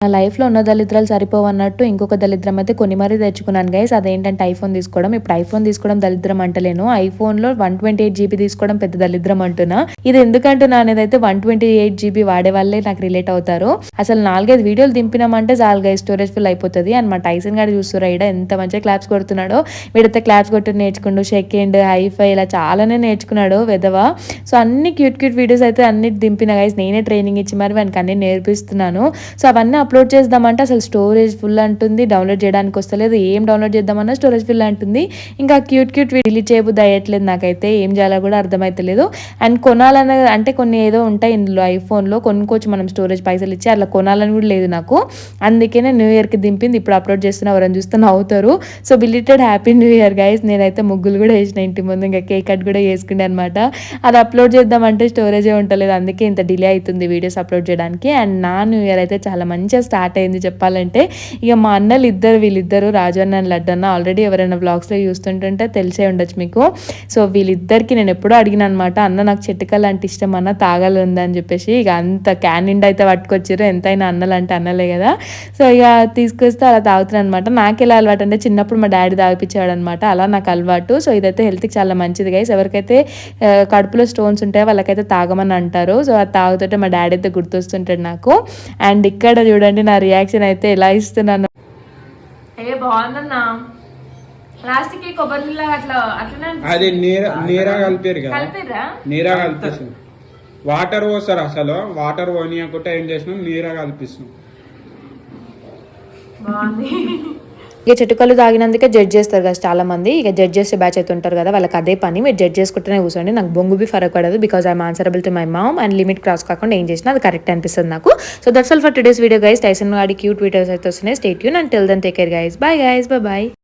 నా లైఫ్‌లో ఉన్న దరిద్రాలు సరిపోవన్నట్టు ఇంకొక దరిద్రం అయితే కొని మరీ తెచ్చుకున్నాను గైస్. అదేంటంటే ఐఫోన్ తీసుకోవడం. ఇప్పుడు ఐఫోన్ తీసుకోవడం దరిద్రం అంటలేను. ఐఫోన్‌లో 128 జీబీ తీసుకోవడం పెద్ద దరిద్రం అంటున్నా. ఇది ఎందుకంటున్నా అనేదైతే 128 జీబీ వాడే వాళ్ళే నాకు రిలేట్ అవుతారు. అసలు 4, 5 వీడియోలు దింపినామంటే చాలు గైస్ స్టోరేజ్ ఫుల్ అయిపోతది. అండ్ మా టైసన్ గాడు చూస్తుర్రా ఈడ ఎంత మంచిగా క్లాప్స్ కొడుతున్నాడో. వీడైతే క్లాప్స్ కొట్టుడు నేర్చుకుండు. సెకండ్, హైఫై ఇలా చాలానే నేర్చుకున్నాడు వెధవ. సో అన్ని క్యూట్ వీడియోస్ అయితే అన్ని దింపిన గైస్. నేనే ట్రైనింగ్ ఇచ్చి మరి వానికి అన్ని నేర్పిస్తున్నాను. సో అవన్నీ అప్లోడ్ చేద్దామంటే అసలు స్టోరేజ్ ఫుల్ అంటుంది. డౌన్లోడ్ చేయడానికి వస్తలేదు. ఏం డౌన్లోడ్ చేద్దామన్నా స్టోరేజ్ ఫుల్ అంటుంది. ఇంకా క్యూట్ డిలీట్ చేయబుద్ధి అయ్యట్లేదు నాకైతే. ఏం చేయాలో కూడా అర్థమైతలేదు. అండ్ కొనాలన్న అంటే కొన్ని ఏదో ఉంటాయి ఇందులో ఐఫోన్లో కొనుక్కోవచ్చు మనం స్టోరేజ్ పైసలు ఇచ్చి. అట్లా కొనాలని కూడా లేదు నాకు. అందుకే నేను న్యూ ఇయర్కి దింపింది ఇప్పుడు అప్లోడ్ చేస్తున్నా. ఎవరైనా చూస్తే నవ్వుతారు. So belated happy new year guys. నేనైతే ముగ్గులు కూడా వేసిన ఇంటి ముందు. ఇంకా కేక్ కట్ కూడా వేసుకుండే అనమాట. అది అప్లోడ్ చేద్దామంటే స్టోరేజే ఉండలేదు. అందుకే ఇంత డిలే అవుతుంది వీడియోస్ అప్లోడ్ చేయడానికి. అండ్ నా న్యూ ఇయర్ అయితే చాలా మంచిగా స్టార్ట్ అయింది చెప్పాలంటే. ఇక మా అన్నలు వీళ్ళిద్దరు రాజు అన్న లడ్డు అన్న ఆల్రెడీ ఎవరైనా వ్లాగ్స్లో చూస్తుంటుంటే తెలిసే ఉండొచ్చు మీకు. సో వీళ్ళిద్దరికి నేను ఎప్పుడూ అడిగిన అనమాట, అన్న నాకు చెట్టుకల్ అంటే ఇష్టం అన్న తాగాలి ఉందని చెప్పేసి. ఇక అంత క్యాన్ నిండా అయితే పట్టుకొచ్చారు. ఎంతైనా అన్నలు అంటే అన్నలే కదా. సో ఇక తీసుకొస్తే అలా తాగుతున్నాను అనమాట. నాకు ఎలా అలవాటు అంటే చిన్నప్పుడు మా డాడీ తాగిపించేవాడు అనమాట. అలా నాకు అలవాటు. సో ఇదైతే హెల్త్కి చాలా మంచిది గైస్. ఎవరికైతే కడుపులో స్టోన్స్ ఉంటాయో వాళ్ళకైతే తాగమని అంటారు. సో అది తాగుతుంటే మా డాడీ అయితే గుర్తొస్తుంటాడు నాకు. అండ్ ఇక్కడ చూడండి నా రియాక్షన్ అయితే ఎలా ఇస్తున్నాను. బాగుందన్నా లాస్ట్ కి కొబ్బరి నీళ్ళ అది నీరా కలిపారు కదా, నీరా కలిపిస్తుంది. వాటర్ పోస్తారు. అసలు వాటర్ పోనీయకుండా ఏం చేసినాం, నీరా కలిపిస్తున్నాం. బాగుంది. ఇక చెట్టుకల్లు తాగినందుకే జడ్జ్ చేస్తారు కదా చాలా మంది. ఇక జడ్జ్ చేసే బ్యాచ్ అయితే ఉంటారు కదా, వాళ్ళకి అదే పని. మీరు జడ్జ్ చేసుకుంటేనే కూర్చోండి. నాకు బొంగు ఫరక్ పడదు. Because I'm answerable to my mom. And limit cross కాకుండా ఏం చేసినా అది కరెక్ట్ అనిపిస్తుంది నాకు. So that's all for today's video guys. Tyson గాడి క్యూట్ వీడియోస్ అయితే వస్తున్నాయి. Stay tune and till then take care guys. Bye guys. By.